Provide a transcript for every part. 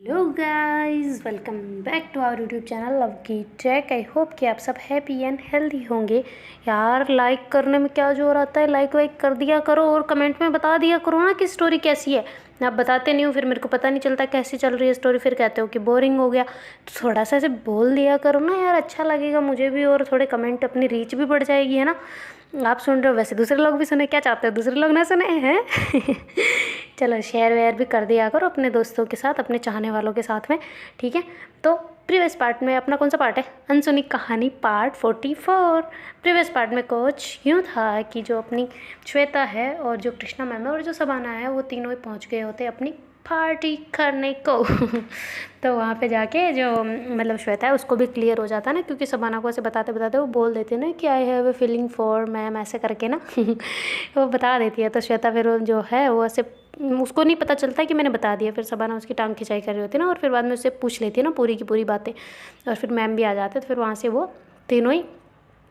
Hello guys, welcome back to our YouTube channel love की track. I hope कि आप सब हैप्पी एंड हेल्दी होंगे। यार लाइक करने में क्या जोर आता है, लाइक वाइक कर दिया करो और कमेंट में बता दिया करो ना कि स्टोरी कैसी है। आप बताते नहीं हो, फिर मेरे को पता नहीं चलता कैसी चल रही है स्टोरी, फिर कहते हो कि बोरिंग हो गया। तो थोड़ा सा ऐसे बोल दिया करो ना यार, अच्छा लगेगा मुझे भी और थोड़े कमेंट, अपनी रीच भी बढ़ जाएगी, है ना। आप सुन रहे हो, वैसे दूसरे लोग भी सुने, क्या चाहते हो दूसरे लोग ना सुने हैं। चलो शेयर वेयर भी कर दिया करो अपने दोस्तों के साथ, अपने चाहने वालों के साथ में, ठीक है। तो प्रीवियस पार्ट में अपना कौन सा पार्ट है, अनसुनी कहानी पार्ट 44। प्रीवियस पार्ट में कुछ यूँ था कि जो अपनी श्वेता है और जो कृष्णा मैम है और जो सबाना है, वो तीनों ही पहुँच गए होते अपनी पार्टी करने को। तो वहाँ पे जाके जो मतलब श्वेता है उसको भी क्लियर हो जाता है ना, क्योंकि सबाना को ऐसे बताते बताते वो बोल देते ना कि I have a feeling for ma'am, ऐसे करके ना। वो बता देती है, तो श्वेता फिर जो है वो ऐसे, उसको नहीं पता चलता कि मैंने बता दिया। फिर सबाना उसकी टांग खिंचाई कर रही होती है ना, और फिर बाद में उससे पूछ लेती है ना पूरी की पूरी बातें, और फिर मैम भी आ जाते हैं। तो फिर वहाँ से वो तीनों ही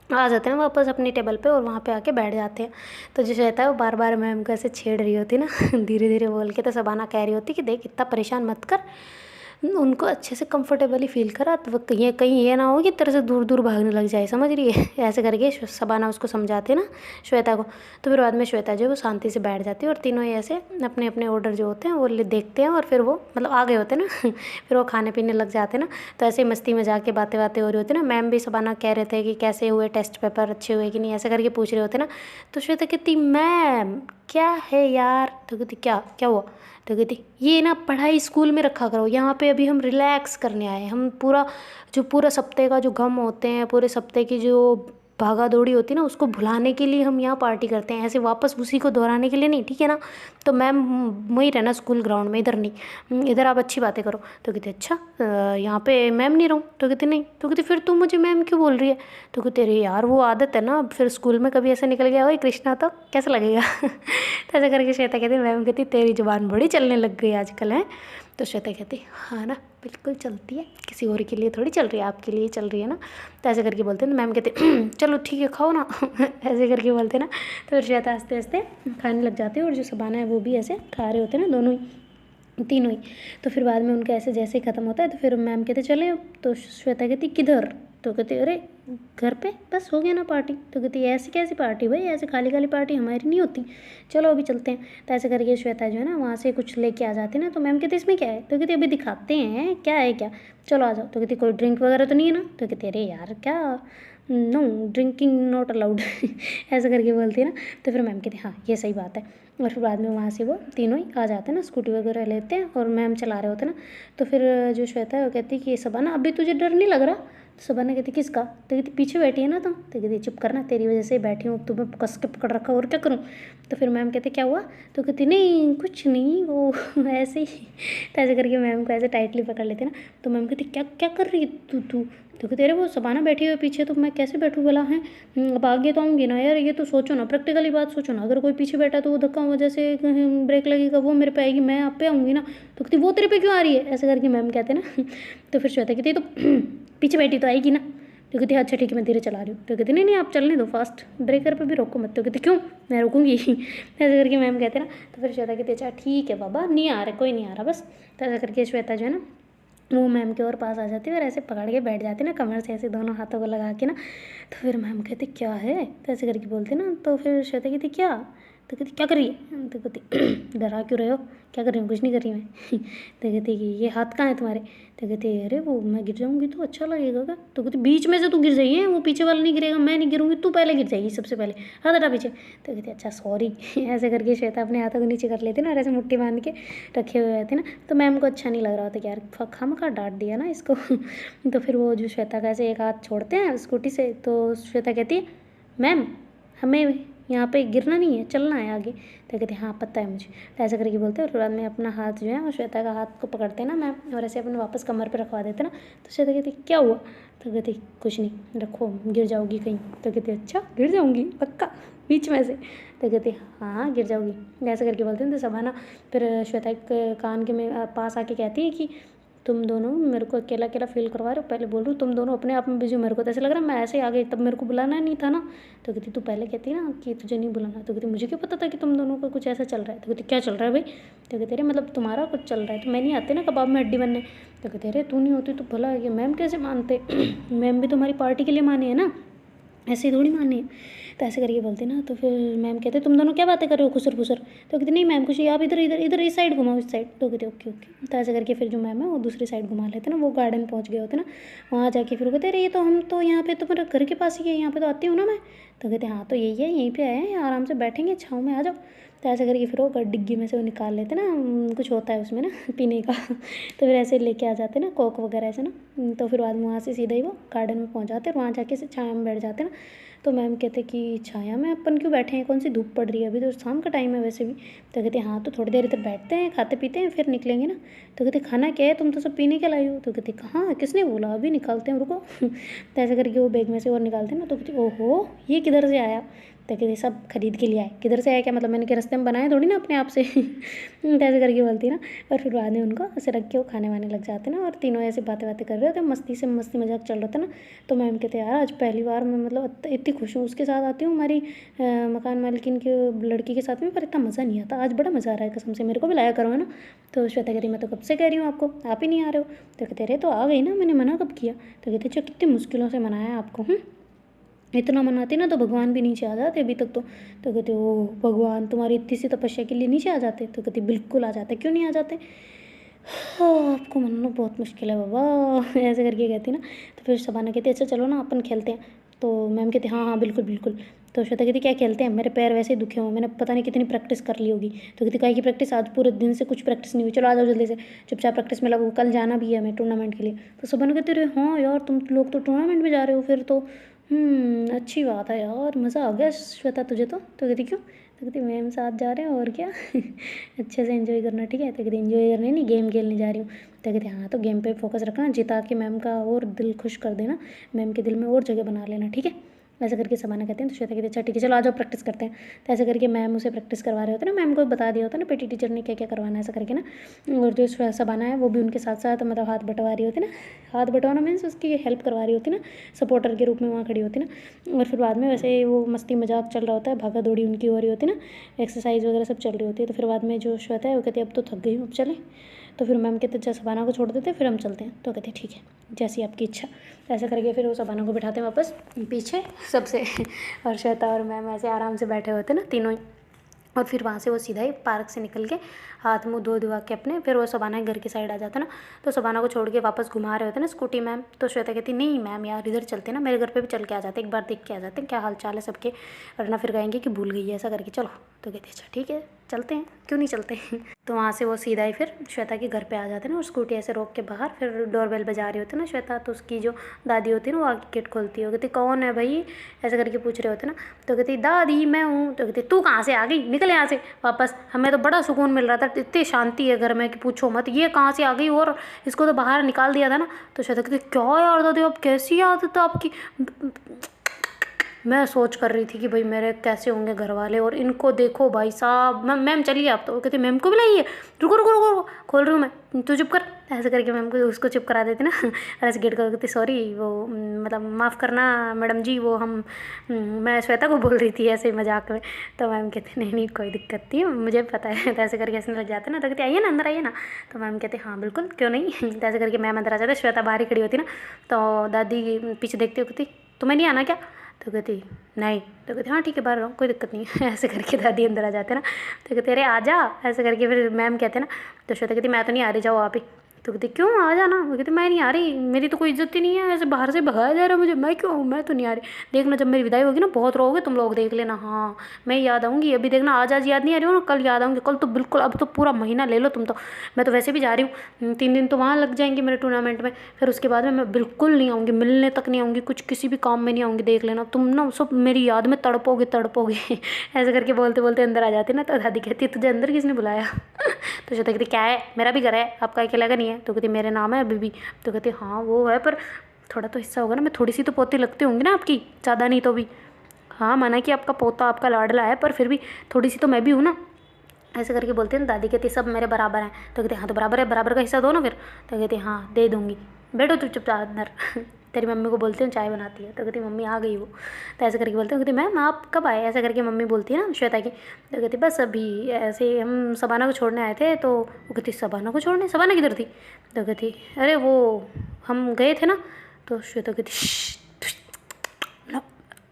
आ जाते हैं वापस अपनी टेबल पे और वहाँ पे आके बैठ जाते हैं। तो जो रहता है वो बार बार मैम को ऐसे छेड़ रही होती ना, धीरे धीरे बोल के। तो सबाना कह रही होती कि देख, इतना परेशान मत कर, उनको अच्छे से कंफर्टेबली फील करा, तो कहीं कहीं ये ना हो कि तेरे से दूर दूर भागने लग जाए, समझ रही है। ऐसे करके सबाना उसको समझाते ना श्वेता को। तो फिर बाद में श्वेता जो है वो शांति से बैठ जाती है और तीनों ही ऐसे अपने अपने ऑर्डर जो होते हैं वो देखते हैं, और फिर वो मतलब आ गए होते हैं ना। फिर वो खाने पीने लग जाते हैं ना। तो ऐसे ही मस्ती में जाके बातें बातें हो रही होती है ना। मैम भी सबाना कह रहे थे कि कैसे हुए टेस्ट पेपर, अच्छे हुए कि नहीं, ऐसे करके पूछ रहे होते ना। तो श्वेता कहती मैम क्या है यार। तो कहती क्या क्या हुआ। तो कहती ये ना पढ़ाई स्कूल में रखा करो, यहाँ पे अभी हम रिलैक्स करने आए हैं। हम पूरा सप्ते का जो गम होते हैं, पूरे सप्ते की जो भागा दौड़ी होती है ना, उसको भुलाने के लिए हम यहाँ पार्टी करते हैं, ऐसे वापस उसी को दोहराने के लिए नहीं, ठीक है ना। तो मैम वहीं रहना स्कूल ग्राउंड में, इधर नहीं, इधर आप अच्छी बातें करो। तो कहते अच्छा यहाँ पे मैम नहीं रहूँ। तो कहते नहीं। तो कहते फिर तू मुझे मैम क्यों बोल रही है। तो कहते अरे यार वो आदत है ना, फिर स्कूल में कभी ऐसे निकल गया वही कृष्णा तो कैसा लगेगा। तो ऐसा करके श्वेता कहती मैम कहती तेरी जुबान बड़ी चलने लग गई आजकल है। तो श्वेता कहती हाँ ना, बिल्कुल चलती है, किसी और के लिए थोड़ी चल रही है, आपके लिए चल रही है ना। तो ऐसे करके बोलते हैं। मैम कहते चलो ठीक है खाओ ना। ऐसे करके बोलते ना। तो फिर श्वेता हंसते हंसते खाने लग जाते हैं, और जो सबाना है वो भी ऐसे खा रहे होते हैं ना, दोनों ही तीनों ही। तो फिर बाद में उनका ऐसे जैसे ही ख़त्म होता है तो फिर मैम कहते चले अब। तो श्वेता कहती किधर। तो कहती अरे घर पे, बस हो गया ना पार्टी। तो कहती ऐसी कैसी पार्टी भाई, ऐसे खाली खाली पार्टी हमारी नहीं होती, चलो अभी चलते हैं। तो ऐसे करके श्वेता जो है ना वहाँ से कुछ लेके आ जाती है ना। तो मैम कहती इसमें क्या है। तो कहती अभी दिखाते हैं क्या है क्या, चलो आ जाओ। तो कहती कोई ड्रिंक वगैरह तो नहीं है ना। तो कहती अरे यार क्या, नो ड्रिंकिंग नॉट अलाउड। ऐसे करके बोलती है ना। तो फिर मैम कहती हाँ ये सही बात है। और फिर बाद में वहाँ से वो तीनों ही आ जाते हैं ना, स्कूटी वगैरह लेते हैं और मैम चला रहे होते हैं ना। तो फिर जो श्वेता है वो कहती है कि सबाना अभी तुझे डर नहीं लग रहा। तो सबाना कहती किसका। तो कहती पीछे बैठी है ना तुम। तो कहती चुप करना, तेरी वजह से बैठी हूँ, तुम्हें कस के पकड़ रखा और क्या करूँ। तो फिर मैम कहते क्या हुआ। तो कहती नहीं कुछ नहीं, वो ऐसे ही। तो ऐसे करके मैम को ऐसे टाइटली पकड़ लेते ना। तो मैम कहती क्या क्या कर रही है तू। तो कहते अरे वो सबाना बैठी हुई पीछे, तो मैं कैसे बैठूँ भला है। अब आगे तो आऊँगी ना यार, ये तो सोचो ना, प्रैक्टिकली बात सोचो ना, अगर कोई पीछे बैठा तो वो धक्का वजह से ब्रेक लगेगा, वो मेरे पे आएगी, मैं आप पे आऊँगी ना। तो कहती वो तेरे पे क्यों आ रही है, ऐसे करके मैम कहते ना। तो फिर श्वेता कहती तो पीछे बैठी तो आएगी ना। तो कहती अच्छा ठीक है मैं धीरे चला रही हूँ। तो कहती नहीं नहीं आप चलने दो फास्ट, ब्रेकर पे भी रोको मत। तो कहती क्यों, मैं रोकूंगी। ऐसे करके मैम कहते ना। तो फिर श्वेता कहती अच्छा ठीक है बाबा, नहीं आ रहा कोई नहीं आ रहा बस। तो ऐसा करके श्वेता जो है ना वो मैम के और पास आ जाती है और ऐसे पकड़ के बैठ जाती है ना, कमर से ऐसे दोनों हाथों को लगा के ना। तो फिर मैम कहती क्या है। तो ऐसे करके बोलते ना। तो फिर श्वेता कहती क्या। तो कहती क्या कर रही है। तो कहती डरा क्यों रहे हो, क्या कर रही हूँ, कुछ नहीं कर रही मैं। तो कहती कि ये हाथ कहाँ है तुम्हारे। तो कहती अरे वो मैं गिर जाऊँगी तो अच्छा लगेगा क्या। तो कहती बीच में से तू गिर जाइए, वो पीछे वाला नहीं गिरेगा, मैं नहीं गिरूँगी, तू पहले गिर जाएगी सबसे पहले, हाथ हटा पीछे। तो कहती अच्छा सॉरी। ऐसे करके श्वेता अपने हाथों को नीचे कर लेती ना और ऐसे मुट्ठी बांध के रखे हुए रहते ना। तो मैम को अच्छा नहीं लग रहा होता कि यार खामखा डांट दिया ना इसको। तो फिर वो जो श्वेता का ऐसे एक हाथ छोड़ते हैं स्कूटी से। तो श्वेता कहती है मैम हमें यहाँ पे गिरना नहीं है, चलना है आगे। तो कहते हाँ पता है मुझे। तो ऐसा करके बोलते हैं और बाद में अपना हाथ जो है वो श्वेता का हाथ को पकड़ते हैं ना मैम, और ऐसे अपने वापस कमर पे रखवा देते ना। तो श्वेता कहती क्या हुआ। तो कहती कुछ नहीं, रखो गिर जाओगी कहीं। तो कहती अच्छा गिर जाऊँगी पक्का बीच में से। तो कहती हाँ गिर जाओगी। ऐसा करके बोलते हैं। तो सबाना फिर श्वेता के कान के में पास आके कहती है कि तुम दोनों मेरे को अकेला अकेला फील करवा रहे हो। पहले बोल रही हूँ तुम दोनों अपने आप में बिजी हो, मेरे को तो ऐसा लग रहा है मैं ऐसे ही आ गई, तब मेरे को बुलाना नहीं था ना। तो कहती तू पहले कहती ना कि तुझे नहीं बुलाना। तो कहती मुझे क्यों पता था कि तुम दोनों का कुछ ऐसा चल रहा है। तो कहती क्या चल रहा है भाई। तो कहते अरे मतलब तुम्हारा कुछ चल रहा है, तो मैं नहीं आती ना कबाब में हड्डी बनने। तो कहते अरे तू नहीं होती तो भला ये मैम कैसे मानते मैम भी तुम्हारी पार्टी के लिए मानी है ना, ऐसे ही थोड़ी मानी है। तो ऐसे करके बोलते ना, तो फिर मैम कहते तुम दोनों क्या बातें कर रहे हो खुसर फुसर। तो कहते नहीं मैम कुछ नहीं, आप इधर इधर इधर इस साइड घुमाओ इस साइड। तो कहते ओके ओके। तो ऐसे करके फिर जो मैम है वो दूसरी साइड घुमा लेते ना, वो गार्डन पहुंच गए होते ना। वहाँ जाके फिर कहते अरे ये तो हम तो यहाँ पे तो मेरे घर के पास ही है, यहाँ पे तो आती हूँ ना मैं। तो कहते हाँ तो यही है, यहीं पे आए हैं, आराम से बैठेंगे छाँव में, आ जाओ। तो ऐसे करके फिर वो डिग्गी में से वो निकाल लेते ना, कुछ होता है उसमें ना पीने का तो फिर ऐसे लेके आ जाते ना कोक वगैरह ऐसे ना। तो फिर बाद में वहाँ से सीधा ही वो गार्डन में पहुँच जाते और वहाँ जाके से छाया में बैठ जाते ना। तो मैम कहते कि छाया में अपन क्यों बैठे हैं, कौन सी धूप पड़ रही है, अभी तो शाम का टाइम है वैसे भी। तो कहते हाँ तो थोड़ी देर इधर बैठते हैं, खाते पीते हैं, फिर निकलेंगे ना। तो कहते खाना क्या है, तुम तो सब पीने के लाई हो। तो कहते कहाँ, किसने बोला, अभी निकालते हैं रुको तो ऐसे करके वो बैग में से और निकालते हैं ना। तो कहते ओहो ये किधर से आया। तो कहते सब खरीद के लिए आए। किधर से आया क्या मतलब, मैंने क्या रास्ते में बनाए थोड़ी ना अपने आप से तो ऐसे करके बोलती ना। और फिर बाद में उनको ऐसे रख के वो खाने वाने लग जाते ना, और तीनों ऐसे बातें बातें कर रहे होते, मस्ती से मस्ती मजाक चल रहा था ना। तो मैम कहते यार आज पहली बार मैं मतलब इतनी खुश हूँ, उसके साथ आती हूँ हमारी मकान मालकिन के लड़की के साथ में, पर इतना मज़ा नहीं आता, आज बड़ा मज़ा आ रहा है कसम से, मेरे को भी लाया करो है ना। तो श्वेता कहती मैं तो कब से कह रही हूँ आपको, आप ही नहीं आ रहे हो। तो कहते रहे तो आ गई ना, मैंने मना कब किया। तो कहते अच्छा कितनी मुश्किलों से मनाया आपको, इतना मनाती ना तो भगवान भी नीचे आ जाते अभी तक तो। तो कहते ओ भगवान तुम्हारी इतनी सी तपस्या के लिए नीचे आ जाते। तो कहती बिल्कुल आ जाते, क्यों नहीं आ जाते, हाँ आपको मानना बहुत मुश्किल है बाबा ऐसे करके कहती ना। तो फिर शबाना कहती अच्छा चलो ना अपन खेलते हैं। तो मैम कहती हाँ हाँ बिल्कुल बिल्कुल। तो श्वेता कहती क्या खेलते हैं, मेरे पैर वैसे ही दुखे हुए, मैंने पता नहीं कितनी प्रैक्टिस कर ली होगी। तो कहती काय की प्रैक्टिस, आज पूरे दिन से कुछ प्रैक्टिस नहीं हुई, चलो आ जाओ जल्दी से, चुपचाप प्रैक्टिस में लगो, कल जाना भी है हमें टूर्नामेंट के लिए। तो शबाना कहती रहे हाँ यार तुम लोग तो टूर्नामेंट में जा रहे हो फिर तो, अच्छी बात है यार, मज़ा आ गया श्वेता तुझे तो। कहती क्यों। तो कहती मैम साथ जा रहे हैं और क्या अच्छे से एंजॉय करना ठीक है। तो कहती एंजॉय करने नहीं, गेम खेलने जा रही हूँ। तो कहती हाँ तो गेम पे फोकस रखना, जिता के मैम का और दिल खुश कर देना, मैम के दिल में और जगह बना लेना ठीक है। ऐसे करके शबाना कहते हैं। तो श्वेता कहती अच्छा ठीक है चलो आ जाओ प्रैक्टिस करते हैं। तो ऐसे करके मैम उसे प्रैक्टिस करवा रहे होते हैं ना, मैम को बता दिया होता है ना पीटी टीचर ने क्या क्या करवाना है ऐसा करके ना। और जो शबाना है वो भी उनके साथ साथ मतलब हाथ बटवा रही होती ना, हाथ बटवाना मीन्स उसकी हेल्प करवा रही होती ना, सपोर्टर के रूप में वहाँ खड़ी होती ना। और फिर बाद में वैसे वो मस्ती मजाक चल रहा होता है, भागा दौड़ी उनकी हो रही होती ना, एक्सरसाइज वगैरह सब चल रही होती है। तो फिर बाद में जो श्वेता है वो कहती है अब तो थक गई हूँ अब चलें। तो फिर मैम कहते अच्छा शबाना को छोड़ देते फिर हम चलते हैं। तो कहते ठीक है जैसी आपकी इच्छा। ऐसा करके फिर वो शबाना को बिठाते हैं वापस पीछे सबसे और श्वेता और मैम ऐसे आराम से बैठे होते ना तीनों ही। और फिर वहाँ से वो सीधा ही पार्क से निकल के हाथ मुँह धो धुआ के अपने फिर वो शबाना के घर की साइड आ जाता ना। तो शबाना को छोड़ के वापस घुमा रहे होते ना स्कूटी मैम। तो श्वेता कहती नहीं मैम यार इधर चलते ना, मेरे घर पे भी चल के आ जाते, एक बार देख के आ जाते हैं क्या हाल चाल है सबके, वरना फिर कहेंगे कि भूल गई है ऐसा करके, चलो। तो कहती अच्छा ठीक है चलते हैं, क्यों नहीं चलते तो वहाँ से वो सीधा ही फिर श्वेता के घर पे आ जाते ना, और स्कूटी ऐसे रोक के बाहर फिर डोरबेल बजा रही होती ना श्वेता। तो उसकी जो दादी होती है ना वो आगे गेट खोलती है, कहती कौन है भाई ऐसे करके पूछ रहे होते ना। तो कहती दादी मैं हूँ। तो कहती तू कहाँ से आ गई, निकल यहाँ से वापस, हमें तो बड़ा सुकून मिल रहा था, इतनी शांति है घर में कि पूछो मत, ये कहाँ से आ गई और इसको तो बाहर निकाल दिया था ना। तो श्वेता कहती क्या यार दादी अब कैसी आदत है आपकी, मैं सोच कर रही थी कि भाई मेरे कैसे होंगे घर वाले, और इनको देखो भाई साहब। मैम चलिए आप। तो कहते मैम को भी लाइए, रुको रुको रुको खोल रही हूँ मैं, तू चुप कर। ऐसे करके मैम को उसको चुप करा देते ना और ऐसे गेट कर कहती सॉरी वो मतलब माफ़ करना मैडम जी, वो हम मैं श्वेता को बोल रही थी ऐसे मजाक में। तो मैम कहते नहीं नहीं कोई दिक्कत नहीं मुझे पता है। तो ऐसे करके ऐसे लग जाते ना। तो कहते आइए ना अंदर आइए ना। तो मैम कहते हाँ बिल्कुल क्यों नहीं। तो ऐसे करके मैम अंदर आ जाते, श्वेता बाहर ही खड़ी होती ना। तो दादी पीछे देखती हो कहती तुम्हें नहीं आना क्या। तो कहती नहीं। तो कहते हाँ ठीक है बाहर रहो कोई दिक्कत नहीं है। ऐसे करके दादी अंदर आ जाते ना। तो कहते अरे आ जा, ऐसे करके फिर मैम कहते ना। तो श्वेता कहती मैं तो नहीं आ रही, जाओ आप ही। तो कहती क्यों आ जाना। वो कहती मैं नहीं आ रही, मेरी तो कोई इज्जत ही नहीं है, ऐसे बाहर से भगाया जा रहा है मुझे, मैं क्यों हूँ, मैं तो नहीं आ रही। देखना जब मेरी विदाई होगी ना बहुत रोओगे तुम लोग, देख लेना। हाँ मैं याद आऊँगी, अभी देखना आज आज याद नहीं आ रही हो ना, कल याद आऊँगी, कल तो बिल्कुल, अब तो पूरा महीना ले लो तुम तो, मैं तो वैसे भी जा रही हूँ 3 दिन तो वहाँ लग जाएंगे मेरे टूर्नामेंट में, फिर उसके बाद में मैं बिल्कुल नहीं आऊँगी, मिलने तक नहीं आऊँगी, कुछ किसी भी काम में नहीं आऊँगी, देख लेना तुम ना सब मेरी याद में तड़पोगे तड़पोगे ऐसे करके बोलते बोलते अंदर आ जाती ना। तो दादी कहती तुझे अंदर किसने बुलाया तो श्वेता कहती क्या है, मेरा भी घर है, आपका अकेला का नहीं है। तो कहती मेरे नाम है अभी भी। तो कहती हाँ वो है पर थोड़ा तो हिस्सा होगा ना, मैं थोड़ी सी तो पोती लगती होंगी ना आपकी, ज़्यादा नहीं तो भी। हाँ माना कि आपका पोता आपका लाडला है, पर फिर भी थोड़ी सी तो मैं भी हूँ ना। ऐसे करके बोलती है ना। दादी कहती सब मेरे बराबर हैं। तो कहते हाँ तो बराबर है, बराबर का हिस्सा दो ना फिर। तो कहती हाँ दे दूँगी, बैठो तू चुपचाप अंदर। तेरी मम्मी को बोलती हूँ चाय बनाती है। तो कहती मम्मी आ गई वो। तो ऐसे करके बोलते हैं, कहती मैम आप कब आए, ऐसे करके मम्मी बोलती है ना श्वेता की। तो कहती बस अभी ऐसे ही हम सबाना को छोड़ने आए थे। तो वो कहती सबाना को छोड़ने, सबाना किधर थी। तो कहती अरे वो हम गए थे ना। तो श्वेता कहती नो,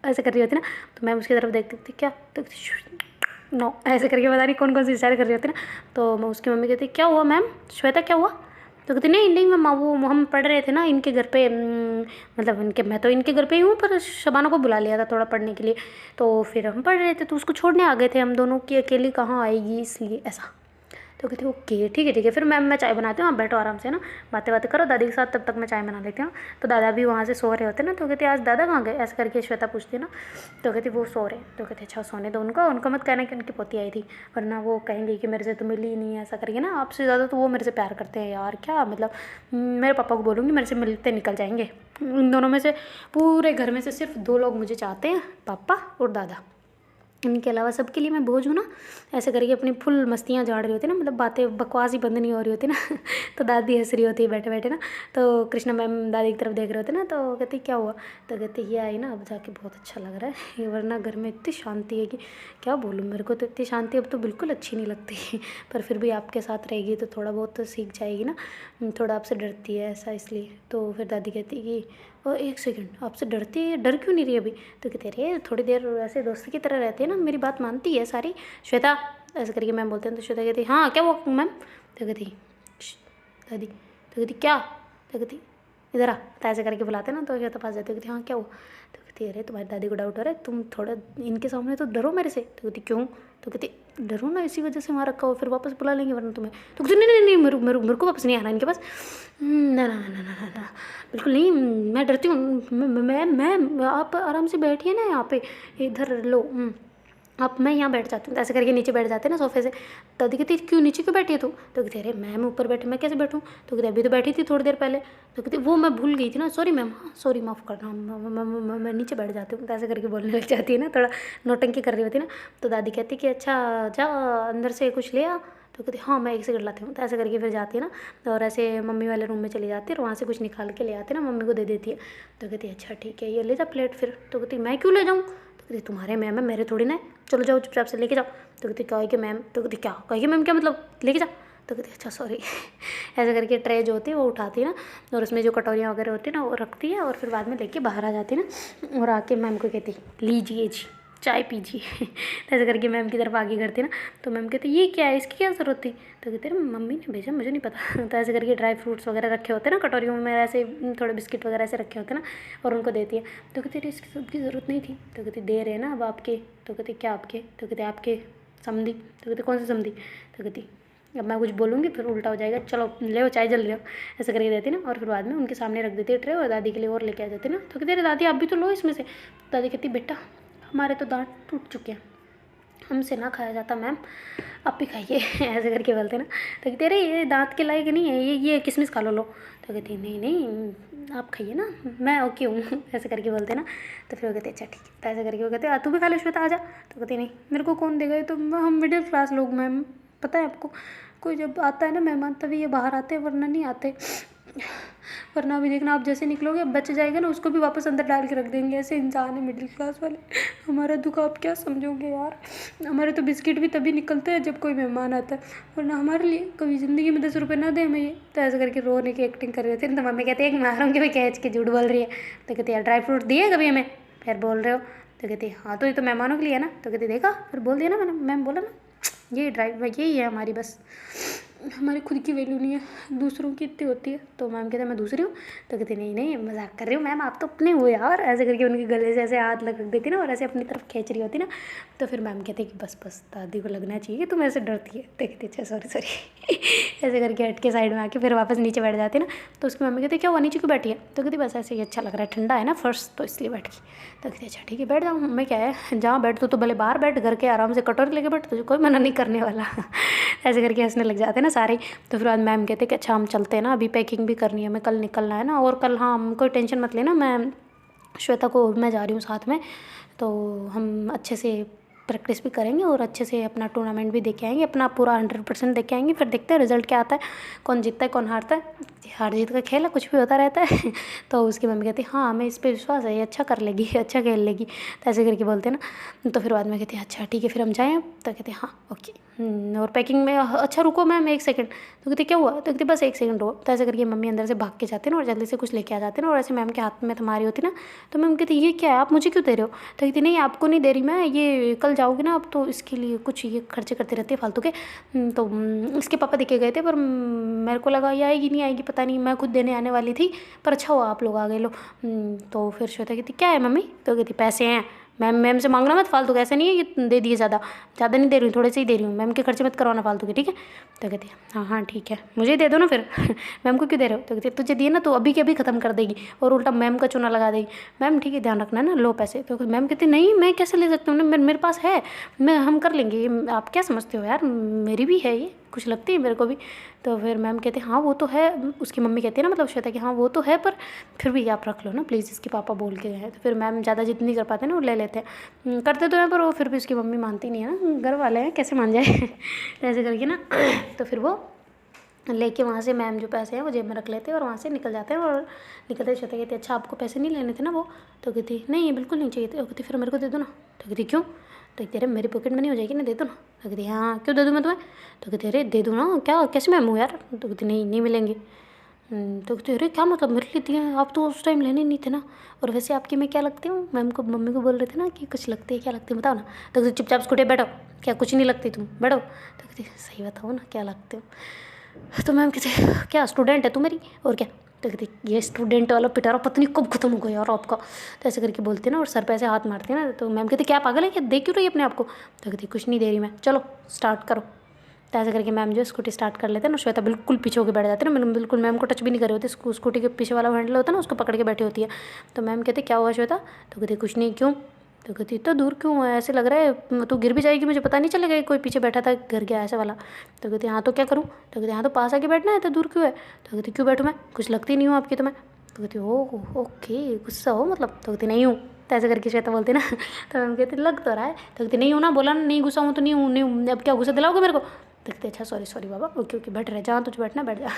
ऐसे कर रही होती ना। तो मैम उसकी तरफ देखती थी क्या। तो नो ऐसे करके पता नहीं कौन कौन सी इशारे कर रही होती ना। तो मैं उसकी मम्मी कहती क्या हुआ मैम, श्वेता क्या हुआ। तो कहती नहीं नहीं मम्मा वो हम पढ़ रहे थे ना इनके घर पे, मतलब इनके, मैं तो इनके घर पे ही हूँ पर शबाना को बुला लिया था थोड़ा पढ़ने के लिए। तो फिर हम पढ़ रहे थे तो उसको छोड़ने आ गए थे हम दोनों की, अकेली कहाँ आएगी इसलिए ऐसा। तो कहती ओके ठीक है फिर मैम मैं चाय बनाती हूँ, आप बैठो आराम से ना, बातें बातें करो दादी के साथ, तब तक मैं चाय बना लेती हूँ। तो दादा भी वहाँ से सो रहे होते ना। तो कहती आज दादा कहाँ गए, ऐसे करके श्वेता पूछती है ना। तो कहती वो सो रहे। तो कहती अच्छा सोने दो उनको मत कहना कि उनकी पोती आई थी, वरना वो कहेंगे कि मेरे से तो मिली ही नहीं है। ऐसा करिए ना, आपसे ज़्यादा तो वो मेरे से प्यार करते हैं यार, क्या मतलब मेरे पापा को बोलूँगी मेरे से मिलते निकल जाएंगे। इन दोनों में से, पूरे घर में से सिर्फ 2 लोग मुझे चाहते हैं, पापा और दादा। इनके अलावा सबके लिए मैं बोझ हूँ ना। ऐसे करके अपनी फुल मस्तियाँ झाड़ रही होती ना, मतलब बातें बकवास ही बंद नहीं हो रही होती ना। तो दादी हंस रही होती है बैठे बैठे ना। तो कृष्णा मैम दादी की तरफ देख रहे होते ना। तो कहती क्या हुआ। तो कहती ये आई ना अब जाके बहुत अच्छा लग रहा है, वरना घर में इतनी शांति है कि क्या बोलूँ, मेरे को तो इतनी शांति अब तो बिल्कुल अच्छी नहीं लगती। पर फिर भी आपके साथ रहेगी तो थोड़ा बहुत तो सीख जाएगी ना, थोड़ा आपसे डरती है ऐसा इसलिए। तो फिर दादी कहती कि और 1 सेकंड आपसे डरती है, डर क्यों नहीं रही अभी। तो कहते अरे थोड़ी देर ऐसे दोस्ती की तरह रहते हैं ना, मेरी बात मानती है सारी श्वेता, ऐसे करके मैम बोलते हैं। तो श्वेता कहती हाँ क्या वो मैम। तो कहती दादी। तो कहती क्या। तो कहती इधर आ। तो ऐसे करके बुलाते ना। तो श्वेता पास जाती, कहती हाँ क्या हुआ। तो कहती अरे तुम्हारी दादी को डाउट हो रहा है, तुम थोड़ा इनके सामने तो डरो मेरे से। तो कहती क्यों। तो कहती डरो ना, इसी वजह से वहाँ रखा हो, फिर वापस बुला लेंगे वरना तुम्हें। तो कहती नहीं नहीं नहीं मेरे को वापस नहीं आना इनके पास। ना ना ना ना ना ना बिल्कुल नहीं, मैं डरती हूँ। मैं आप आराम से बैठिए ना यहाँ पे, इधर लो आप, मैं यहाँ बैठ जाती हूँ। तो ऐसे करके नीचे बैठ जाते हैं ना सोफे से। दादी कहती क्यों नीचे क्यों बैठी है तू। तो कहती अरे मैम ऊपर बैठे, मैं कैसे बैठूँ। तो कहती अभी तो बैठी थी थोड़ी देर पहले। तो कहती वो मैं भूल गई थी ना, सॉरी मैम, हाँ सॉरी माफ़ करना, मैं नीचे बैठ जाती हूँ। तो ऐसे करके बोलने लग जाती है ना, थोड़ा नौटंकी कर रही होती है ना। तो दादी कहती कि अच्छा जा अंदर से कुछ ले आ। तो कहती हाँ मैं 1 सेकंड लाती हूँ। तो ऐसे करके फिर जाती है ना, और ऐसे मम्मी वाले रूम में चली जाती है और वहाँ से कुछ निकाल के ले आती है ना, मम्मी को दे देती है। तो कहती अच्छा ठीक है ये ले जा प्लेट फिर। तो कहती मैं क्यों ले जाऊँ। तो कहती तुम्हारे मैम है मेरे थोड़ी ना है, चलो जाओ चुपचाप से लेके जाओ। तो कहती कहे कि मैम। तो कहती क्या कहे कि मैम, क्या मतलब लेके जा। तो कहती अच्छा सॉरी। ऐसे करके ट्रे जो होती है वो उठाती है ना, और उसमें जो कटोरियाँ वगैरह होती है ना वो रखती है, और फिर बाद में लेके बाहर आ जाती है ना, और आके मैम को कहती लीजिए जी चाय पीजिए। ऐसे करके मैम की तरफ आगे करती ना। तो मैम कहती ये क्या है, इसकी क्या ज़रूरत थी। तो कहते हैं मम्मी ने भेजा, मुझे नहीं पता। तो ऐसे करके ड्राई फ्रूट्स वगैरह रखे होते हैं ना कटोरियों में, ऐसे थोड़े बिस्किट वगैरह ऐसे रखे होते हैं ना, और उनको देती है। तो कहते इसकी सबकी ज़रूरत नहीं थी। तो कहती दे रहे हैं ना अब आपके। तो कहते क्या आपके। तो कहते आपके समधी। तो कहते कौन सी समधी। तो कहती अब मैं कुछ बोलूँगी फिर उल्टा हो जाएगा, चलो ले चाय जल ले। ऐसे करके देती ना, और फिर बाद में उनके सामने रख देती है ट्रे, और दादी के लिए और लेके आ जाती ना। तो कहते अरे दादी आप भी तो लो इसमें से। दादी कहती बेटा हमारे तो दांत टूट चुके हैं, हमसे ना खाया जाता मैम, आप भी खाइए। ऐसे करके बोलते ना। तो कहते अरे ये दांत के लायक नहीं है, ये किशमिश खा लो। तो कहती नहीं नहीं आप खाइए ना, मैं ओके हूँ। ऐसे करके बोलते ना। तो फिर वो कहते अच्छा ठीक है। तो ऐसे करके वो कहते तू भी खा लो श्वेता आ जा। तो कहती नहीं मेरे को कौन देगा, ये तो हम मिडिल क्लास लोग मैम, पता है आपको, कोई जब आता है ना मेहमान तभी ये बाहर आते हैं, वरना नहीं आते। वरना अभी देखना आप जैसे निकलोगे बच जाएगा ना, उसको भी वापस अंदर डाल के रख देंगे। ऐसे इंसान है मिडिल क्लास वाले। हमारा दुख आप क्या समझोगे यार, हमारे तो बिस्किट भी तभी निकलते हैं जब कोई मेहमान आता है, वरना हमारे लिए कभी ज़िंदगी में 10 रुपये ना दे हमें ये। तो ऐसे करके रोने की एक्टिंग कर रहे थे। तो मम्मी कहती है कि मारूंगी भी कैच के, झूठ बोल रही है। तो कहती है ड्राई फ्रूट दिए कभी हमें, फिर बोल रहे हो। तो कहती हाँ तो ये तो मेहमानों के लिए है ना। तो कहती देखा फिर बोल दिया ना मैंने, मैम बोला ना ये यही है हमारी, बस हमारी खुद की वैल्यू नहीं है, दूसरों की इतनी होती है। तो मैम कहते हैं मैं दूसरी हूँ। तो कहती नहीं नहीं मजाक कर रही हूँ मैम, आप तो अपने हो यार। ऐसे करके उनके गले से ऐसे हाथ लग देती ना, और ऐसे अपनी तरफ खींच रही होती ना। तो फिर मैम कहते कि बस बस दादी को लगना चाहिए कि तुम ऐसे डरती है। तो कहती अच्छा सॉरी। ऐसे करके हट के साइड में आके फिर वापस नीचे बैठ जाती ना। तो उसकी मम्मी कहती क्या हुआ नीचे क्यों बैठी है। तो कहती बस ऐसे ही अच्छा लग रहा है, ठंडा है ना फर्स्ट तो इसलिए बैठ गई। तो कहती अच्छा ठीक है बैठ जाऊँ, मैं क्या है जहाँ बैठ तो भले बाहर बैठ, घर के आराम से कटोरी लेके बैठ, तुझे कोई मना नहीं करने वाला। ऐसे करके हंसने लग जाते ना सारे। तो फिर बाद मैम कहते कि अच्छा हम चलते हैं ना, अभी पैकिंग भी करनी है, हमें कल निकलना है ना, और कल हाँ हम कोई टेंशन मत लेना, मैं श्वेता को मैं जा रही हूँ साथ में, तो हम अच्छे से प्रैक्टिस भी करेंगे और अच्छे से अपना टूर्नामेंट भी देख के आएंगे, अपना पूरा 100% देख के आएंगे। फिर देखते हैं रिजल्ट क्या आता है, कौन जीतता है कौन हारता है। हार जीत का खेल है, कुछ भी होता रहता है। तो उसकी मम्मी कहती है हाँ हमें इस पर विश्वास है, ये अच्छा कर लेगी, अच्छा खेल लेगी। तो ऐसे करके बोलते ना। तो फिर बाद में कहती है अच्छा ठीक है फिर हम जाएँ। तो कहते हैं हाँ ओके। और पैकिंग में अच्छा रुको मैम 1 सेकंड। तो कहते क्या हुआ? तो कहते बस 1 सेकंड रुको। तो ऐसे करके मम्मी अंदर से भाग के जाते हैं और जल्दी से कुछ लेके आ जाते हैं और ऐसे मैम के हाथ में तुम्हारी होती ना। तो मैम कहती ये क्या है, आप मुझे क्यों दे रहे हो? तो कहती नहीं आपको नहीं दे रही मैं, ये कल जाओगी ना आप तो इसके लिए कुछ ये खर्चे करते रहते हैं फालतू के। तो इसके पापा देखे गए थे पर मेरे को लगा ये आएगी नहीं आएगी पता नहीं, मैं खुद देने आने वाली थी पर अच्छा हुआ आप लोग आ गए लो। तो फिर श्वेता कहती क्या है मम्मी? तो कहती पैसे हैं मैम से मांगना मत फालतू का, ऐसा नहीं है कि दे दिए ज़्यादा नहीं दे रही हूँ, थोड़े से ही दे रही हूँ, मैम के खर्चे मत करवाना फालतू के, ठीक है? तो कहती है हाँ हाँ ठीक है मुझे दे दो ना फिर। मैम को क्यों दे रहे हो? तो कहती तुझे दिए ना तो अभी के अभी ख़त्म कर देगी और उल्टा मैम का चूना लगा देगी। मैम ठीक है ध्यान रखना ना, लो पैसे। तो मैम कहती नहीं मैं कैसे ले सकती हूँ, मेरे पास है, हम कर लेंगे, आप क्या समझते हो यार, मेरी भी है ये, कुछ लगती है मेरे को भी। तो फिर मैम कहते हाँ वो तो है, उसकी मम्मी कहती है ना मतलब श्वेता कि हाँ वो तो है पर फिर भी आप रख लो ना प्लीज़, इसके पापा बोल के गए। तो फिर मैम ज़्यादा जिद नहीं कर पाते ना, वो ले लेते हैं, करते तो हैं पर वो फिर भी उसकी मम्मी मानती नहीं है ना, घर वाले हैं कैसे मान जाए। ऐसे करके ना। तो फिर वो लेके वहाँ से मैम जो पैसे हैं वो जेब में रख लेते हैं और वहाँ से निकल जाते हैं। और निकलते श्वेता कहती अच्छा आपको पैसे नहीं लेने थे ना वो? तो कहती नहीं बिल्कुल नहीं चाहिए थे। तो कहती फिर मेरे को दे दो ना। तो कहती क्यों? तो कहती अरे मेरी पॉकेट मनी हो जाएगी ना, दे दो ना। तो कहती हाँ क्यों दे दूँ मैं तुम्हें? तो कहती अरे दे दो ना, क्या कैसे मैम हूँ यार? तो कहती नहीं मिलेंगे। तो कहती अरे क्या मतलब मेरे लिए दिए हैं आप, तो उस टाइम लेने नहीं थे ना, और वैसे आपकी मैं क्या लगती हूँ? मैम को मम्मी को बोल रहे थे ना कि कुछ लगती है, क्या लगती है बताओ ना। तो कहती चुपचाप स्कूटी बैठो, क्या कुछ नहीं लगती तुम, बैठो। तो कहती सही बताओ ना क्या लगते हो? तो मैम कहते क्या स्टूडेंट है तू मेरी और क्या? तो कहती ये स्टूडेंट वाला पिटारा पता नहीं कब खत्म हो गया यार आपका। तो ऐसे करके बोलते ना और सर पे ऐसे हाथ मारते ना। तो मैम कहती क्या पागल है क्या, देख क्यों रही है अपने आप को? तो कहती कुछ नहीं दे रही मैं, चलो स्टार्ट करो। तो ऐसे करके मैम जो स्कूटी स्टार्ट कर लेते हैं ना, श्वेता बिल्कुल पीछे होकर बैठ जाती है ना, मैंने बिल्कुल मैम को टच भी नहीं करे होते, स्कूटी के पीछे वाला हैंडल होता है ना उसको पकड़ के बैठी होती है। तो मैम कहते क्या हुआ श्वेता? तो कहती कुछ नहीं, क्यों? तो कहती इतना दूर क्यों है, ऐसे लग रहा है तो गिर भी जाएगी, मुझे पता नहीं चलेगा कोई पीछे बैठा था घर गया ऐसे वाला। तो कहती हाँ तो क्या करूँ? तो कहती हाँ तो पास आके बैठना है, तो दूर क्यों है? तो कहती क्यों बैठूँ मैं, कुछ लगती नहीं हूँ आपकी तो मैं। तो कहती ओ ओके गुस्सा हो मतलब? तो कहती नहीं हूँ। तो ऐसे करके श्वेता बोलती ना। तो मैम कहती लग तो रहा है। तो कहती नहीं हूँ ना, बोला ना नहीं गुस्सा हूँ तो नहीं हूँ, अब क्या गुस्सा दिलाओगे मेरे को? देखते अच्छा सॉरी बाबा, ओके बैठ रहे, जहाँ तुझे बैठना बैठ जा।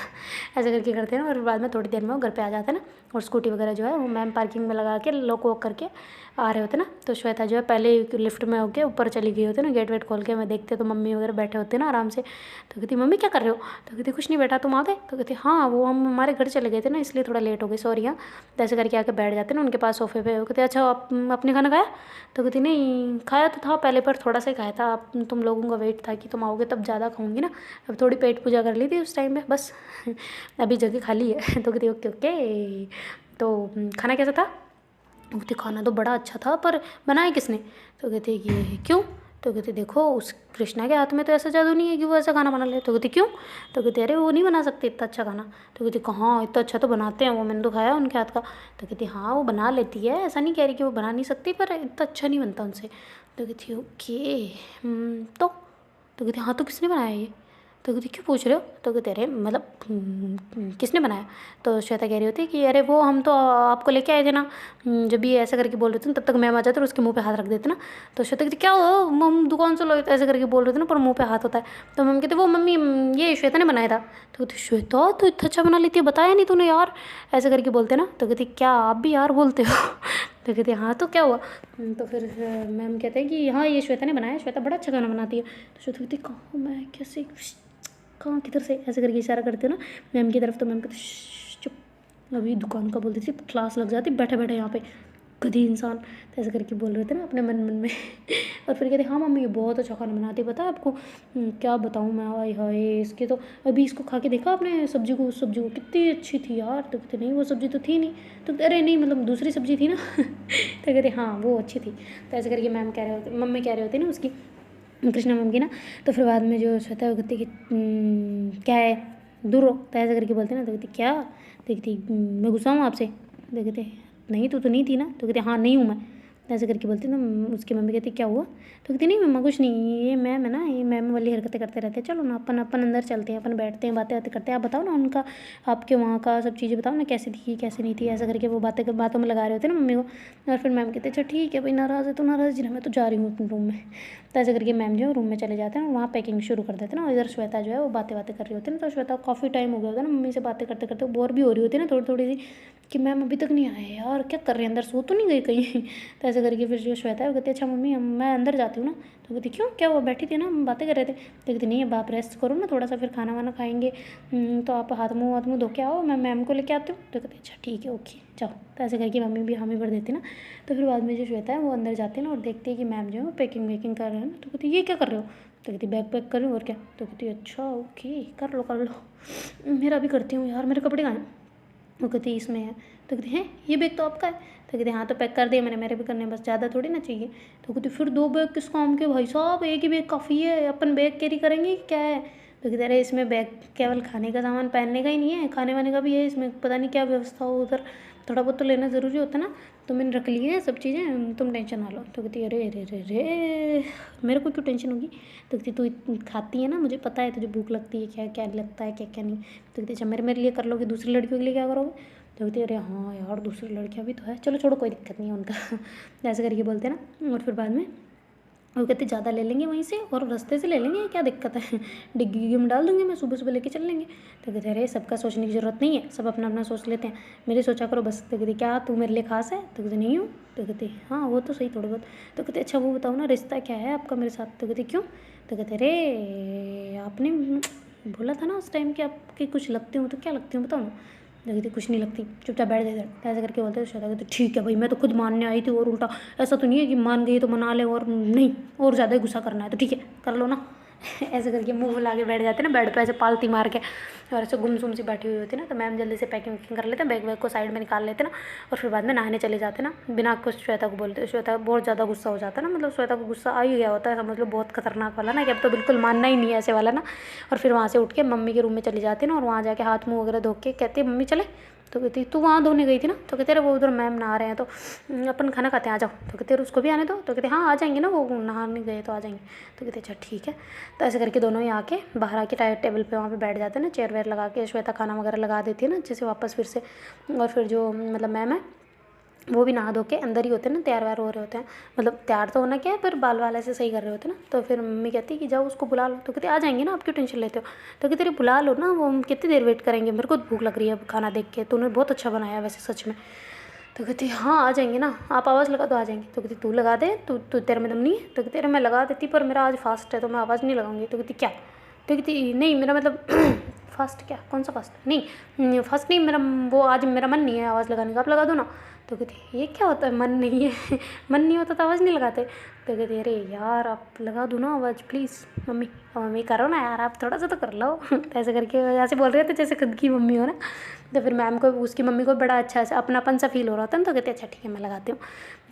ऐसे करके करते हैं और बाद में थोड़ी देर में वो घर पे आ जाते हैं ना। और स्कूटी वगैरह जो है वो मैम पार्किंग में लगा के लॉक वॉक करके आ रहे होते ना। तो श्वेता जो है पहले लिफ्ट में होके ऊपर चली गई होती है ना, गेट वेट खोल के मैं देखते तो मम्मी वगैरह बैठे होते हैं ना आराम से। तो कहती मम्मी क्या कर रहे हो? तो कहती कुछ नहीं बेटा, तुम आ गए? तो कहती हाँ वो हम हमारे घर चले गए थे ना इसलिए थोड़ा लेट हो गई, सॉरी। हाँ तो ऐसे करके आके बैठ जाते ना उनके पास सोफे पे। वो कहते अच्छा आप अपने खाना खाया? तो कहती नहीं खाया तो था पहले पर थोड़ा सा ही खाया था, आप तुम लोगों का वेट था कि तुम आओगे तब ज़्यादा खाऊंगी ना, अब थोड़ी पेट पूजा कर ली थी उस टाइम में बस। अभी जगह खाली है। तो कहती ओके ओके। तो खाना कैसा था? कहती खाना तो बड़ा अच्छा था पर बनाया किसने? तो कहती ये क्यों? तो कहती देखो उस कृष्णा के हाथ में तो ऐसा जादू नहीं है कि वो ऐसा खाना बना ले। तो कहती क्यों? तो कहती अरे वो नहीं बना सकते इतना अच्छा खाना। तो कहती कहाँ इतना अच्छा तो बनाते हैं वो, मैंने तो खाया उनके हाथ का। तो कहती हाँ वो बना लेती है, ऐसा नहीं कह रही कि वो बना नहीं सकती पर इतना अच्छा नहीं बनता उनसे। तो कहती ओके। तो कहती हाँ तो किसने बनाया ये? तो कहती क्यों पूछ रहे हो? तो कहते अरे मतलब किसने बनाया? तो श्वेता कह रही होती कि अरे वो हम तो आपको लेके आए थे ना, जब ये ऐसा करके बोल रहे थे ना तब तक मैम आ जाते और उसके मुंह पे हाथ रख देते ना। तो श्वेता कहती क्या हो मम दुकान से लो, ऐसे करके बोल रहे थे ना पर मुंह पे हाथ होता है। तो मैम कहते वो मम्मी ये श्वेता ने बनाया था। तो कहती श्वेता तो इतना अच्छा बना लेती है, बताया नहीं तूने यार, ऐसे करके बोलते ना। तो कहती क्या आप भी यार बोलते हो? तो कहती हाँ तो क्या हुआ? तो फिर मैम कहते हैं कि हाँ ये श्वेता ने बनाया, श्वेता बड़ा अच्छा खाना बनाती है। तो श्वेता कहती कहाँ मैं कैसे कहाँ किधर से, ऐसे करके इशारा करती हूँ ना मैम की तरफ। तो मैम कहती चुप, अभी दुकान का बोलती थी क्लास लग जाती बैठे बैठे यहाँ पे गधी इंसान। तो ऐसे करके बोल रहे थे ना अपने मन में। और फिर कहते हाँ मम्मी ये बहुत अच्छा खाना बनाती है, पता है आपको? क्या बताऊँ मैं, हाय हाय इसके तो अभी इसको खा के देखा आपने सब्जी को, उस सब्जी को कितनी अच्छी थी यार। तो कहते नहीं वो सब्जी तो थी नहीं। तो अरे नहीं मतलब दूसरी सब्जी थी ना। तो कहते हाँ वो अच्छी थी। तो ऐसे करके मैम कह रहे होते, मम्मी कह रहे होते ना उसकी कृष्णा मैम की ना। तो फिर बाद में जो श्वेता है वो कहती कि क्या है दूर हो। तो ऐसे करके बोलते ना। तो कहती क्या? तो कहती मैं गुस्सा हूँ आपसे? तो कहते नहीं तू तो नहीं थी ना। तो कहते हाँ नहीं हूँ मैं। ऐसे करके बोलती ना। उसकी मम्मी कहती क्या हुआ, तो कहती नहीं मम्मा कुछ नहीं, ये मैम है ना, ये मैम वाली हरकतें करते रहते हैं, चलो ना अपन अपन अंदर चलते हैं, अपन बैठते हैं, बातें बातें करते हैं, आप बताओ ना उनका, आपके वहाँ का सब चीज़ें बताओ ना, कैसी थी कैसे नहीं थी। ऐसा करके वो बातों में लगा रहे होते ना मम्मी को। और फिर मैम कहते अच्छा ठीक है भाई, नाराज़ है तो नाराज़ जी ना, मैं तो जा रही हूँ अपने रूम में। तो ऐसे करके मैम जो है रूम में चले जाते हैं और वहाँ पैकिंग शुरू कर देते हैं ना। इधर श्वेता जो है वो बातें कर रही होती है ना। तो श्वेता को काफ़ी टाइम हो गया होता है ना मम्मी से बातें करते करते, बोर भी हो रही होती है ना थोड़ी थोड़ी सी, कि मैम अभी तक नहीं आए यार, क्या कर रहे हैं अंदर, सो तो नहीं गई कहीं। तो ऐसे करके फिर जो श्वेता है वो कहती है अच्छा मम्मी मैं अंदर जाती हूँ ना। तो कहती क्यों, क्या हुआ, बैठी थी ना, हम बातें कर रहे थे। तो कहती नहीं अब आप रेस्ट करो ना थोड़ा सा, फिर खाना वाना खाएंगे, तो आप हाथ मुँह धो के आओ, मैं मैम को लेके आती हूँ। तो कहती अच्छा ठीक है ओके जाओ। तो ऐसे करके मम्मी भी हामी भर देती ना। तो फिर बाद में जो श्वेता है वो अंदर जाती है ना और देखती है कि मैम जो है वो पैकिंग वैकिंग कर रहे हैं ना। तो कहती ये क्या कर रहे हो, तो कहती बैग पैक कर रही हूँ और क्या। तो कहती अच्छा ओके कर लो, मेरा भी करती हूँ यार, मेरे कपड़े कहाँ हैं। वो कहती इसमें है। तो कहती हैं ये बैग तो आपका है। तो कहती हाँ तो पैक कर दिया मैंने, मेरे भी करने बस, ज़्यादा थोड़ी ना चाहिए। तो कहती फिर 2 बैग किस काम के भाई साहब, एक ही बैग काफ़ी है, अपन बैग कैरी करेंगे क्या है। तो कहते अरे इसमें बैग केवल खाने का सामान पहनने का ही नहीं है, खाने वाने का भी है इसमें, पता नहीं क्या व्यवस्था हो उधर, थोड़ा बहुत तो लेना ज़रूरी होता है ना। तो मैंने रख ली है सब चीज़ें, तुम टेंशन ना लो। तो कहती अरे अरे अरे अरे मेरे को क्यों टेंशन होगी। तो कहती तू खाती है ना, मुझे पता है तुझे भूख लगती है, क्या क्या लगता है क्या क्या नहीं। तो कहती अच्छा मेरे लिए कर लोगे, दूसरी लड़कियों के लिए क्या करोगे। तो कहती अरे हाँ यार दूसरी लड़कियाँ भी तो है, चलो छोड़ो कोई दिक्कत नहीं है उनका। ऐसे करके बोलते ना। और फिर बाद में वो कहते ज़्यादा ले लेंगे वहीं से और रास्ते से ले लेंगे, क्या दिक्कत है, डिग्गी में डाल दूँगी मैं, सुबह सुबह लेके चल लेंगे। तो कहते अरे सबका सोचने की ज़रूरत नहीं है, सब अपना अपना सोच लेते हैं, मेरे सोचा करो बस। तो कहते क्या तू मेरे लिए खास है। तो कहते नहीं हूँ। तो कहते हाँ वो तो सही थोड़ा बहुत। तो कहते अच्छा वो बताओ ना रिश्ता क्या है आपका मेरे साथ। तो कहते क्यों। तो कहते अरे आपने बोला था ना उस टाइम कि आपकी कुछ लगती हूँ, तो क्या लगती हूँ बताओ ना। तो कहती कुछ नहीं लगती, चुपचाप बैठ दे इधर। ऐसे करके बोलते श्वेता कहती ठीक है भाई, मैं तो खुद मानने आई थी और उल्टा, ऐसा तो नहीं है कि मान गई तो मना ले, और नहीं और ज़्यादा ही गुस्सा करना है तो ठीक है कर लो ना। ऐसे करके मुंह फुला के बैठ जाते ना बेड पे, ऐसे पालती मार के, और ऐसे गुमसुम सी बैठी हुई होती ना। तो मैम जल्दी से पैकिंग वैकिंग कर लेते हैं, बैग वैग को साइड में निकाल लेते ना, और फिर बाद में नहाने चले जाते ना बिना कुछ श्वेता को बोलते। श्वेता बहुत ज़्यादा गुस्सा हो जाता है ना, मतलब श्वेता को गुस्सा आ ही गया होता है, समझ लो बहुत खतरनाक वाला ना, कि अब तो बिल्कुल मानना ही नहीं है ऐसे वाला ना। और फिर वहाँ से उठ के मम्मी के रूम में चली जाती ना, और वहाँ जाके हाथ मुँह वगैरह धो के कहती मम्मी चले। तो कहती तू वहाँ धोने गई थी ना। तो कहते अरे वो उधर मैम नहा रहे हैं तो अपन खाना खाते हैं आ जाओ। तो कहते अरे उसको भी आने दो। तो कहते हाँ आ जाएंगे ना, वो नहाने गए तो आ जाएंगे। तो कहते अच्छा ठीक है। तो ऐसे करके दोनों ही आके बाहर आके टेबल पे वहाँ पे बैठ जाते हैं ना, चेयर वेयर लगा के, श्वेता खाना वगैरह लगा देती है ना अच्छे से वापस फिर से। और फिर जो मतलब मैम है वो भी नहा धो के अंदर ही होते हैं ना, तैयार व्यार हो रहे होते हैं, मतलब तैयार तो होना क्या है पर बाल वाल ऐसे सही कर रहे होते हैं ना। तो फिर मम्मी कहती है कि जाओ उसको बुला लो। तो कहते आ जाएंगे ना, आप क्यों टेंशन लेते हो। तो कहते अरे बुला लो ना, वो हम कितनी देर वेट करेंगे, मेरे को भूख लग रही है अब खाना देख के, तूने बहुत अच्छा बनाया वैसे सच में। तो कहती हाँ आ जाएंगे ना, आप आवाज़ लगा दो आ जाएंगे। तो कहती तू लगा दे, तू तेरे में दम नहीं है। तो कहती अरे मैं लगा देती पर मेरा आज फास्ट है तो मैं आवाज़ नहीं लगाऊंगी। तो कहती क्या। तो कहती नहीं मेरा मतलब फास्ट क्या, कौन सा फास्ट, नहीं फास्ट नहीं, मेरा वो आज मेरा मन नहीं है आवाज़ लगाने का, आप लगा दो ना। तो कहती ये क्या होता है मन नहीं है मन नहीं होता तो आवाज़ नहीं लगाते। तो कहती अरे यार आप लगा दो ना आवाज़ प्लीज़ मम्मी, मम्मी करो ना यार आप थोड़ा सा तो कर लो। तो ऐसे करके ऐसे बोल रहे थे जैसे खुद की मम्मी हो ना। तो फिर मैम को उसकी मम्मी को बड़ा अच्छा सा अपनापन सा फील हो रहा था ना। तो कहते अच्छा ठीक है मैं लगाती हूँ।